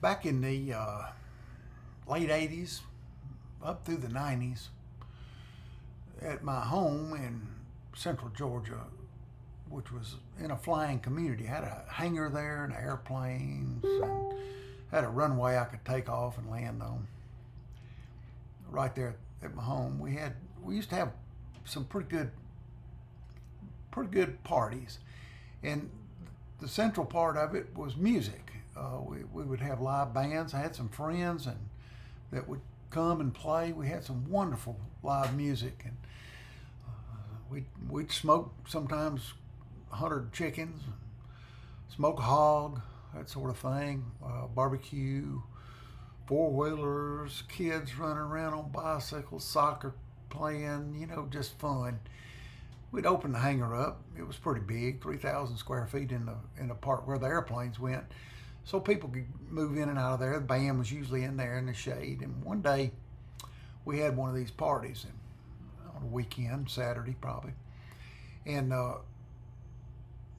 Back in the late 80s, up through the 90s, at my home in central Georgia, which was in a flying community, had a hangar there and airplanes, and had a runway I could take off and land on. Right there at my home, we used to have some pretty good parties, and the central part of it was music. We would have live bands. I had some friends and that would come and play. We had some wonderful live music, and we'd smoke sometimes 100 chickens, smoke a hog, that sort of thing. Barbecue, four-wheelers, kids running around on bicycles, soccer playing, just fun. We'd open the hangar up. It was pretty big, 3,000 square feet in the part where the airplanes went. So people could move in and out of there. The band was usually in there in the shade. And one day we had one of these parties on a weekend, Saturday probably. And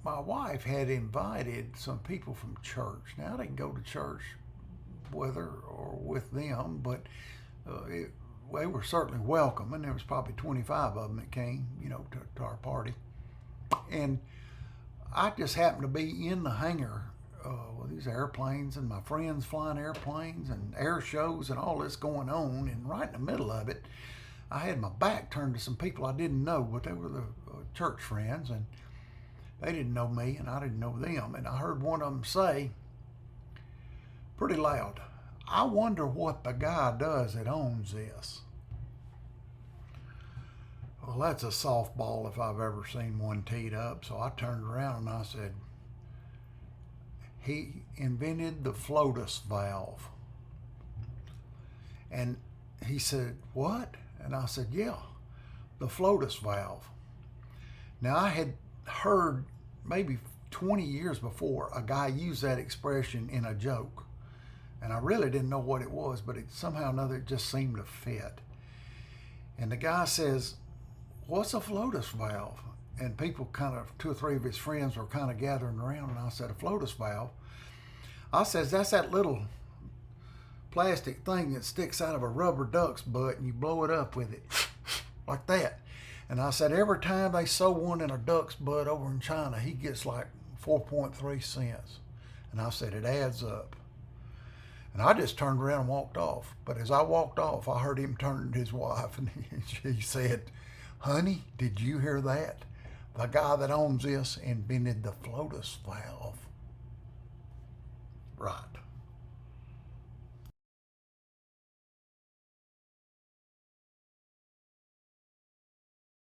my wife had invited some people from church. Now I didn't go to church with her or with them, but they were certainly welcome, and there was probably 25 of them that came, to our party. And I just happened to be in the hangar with these airplanes and my friends flying airplanes and air shows and all this going on. And right in the middle of it, I had my back turned to some people I didn't know, but they were the church friends, and they didn't know me and I didn't know them. And I heard one of them say pretty loud, "I wonder what the guy does that owns this." Well, that's a softball if I've ever seen one teed up. So I turned around and I said, "He invented the Floatus Valve." And he said, "What?" And I said, "Yeah, the Floatus Valve." Now, I had heard maybe 20 years before a guy use that expression in a joke. And I really didn't know what it was, but somehow or another it just seemed to fit. And the guy says, "What's a Floatus valve?" And people two or three of his friends were kind of gathering around, and I said, "A Floatus valve." I says, "That's that little plastic thing that sticks out of a rubber duck's butt and you blow it up with it, like that." And I said, "Every time they sew one in a duck's butt over in China, he gets like 4.3 cents. And I said, "It adds up." And I just turned around and walked off. But as I walked off, I heard him turn to his wife, and he said, "Honey, did you hear that? The guy that owns this invented the Floatus valve." Right.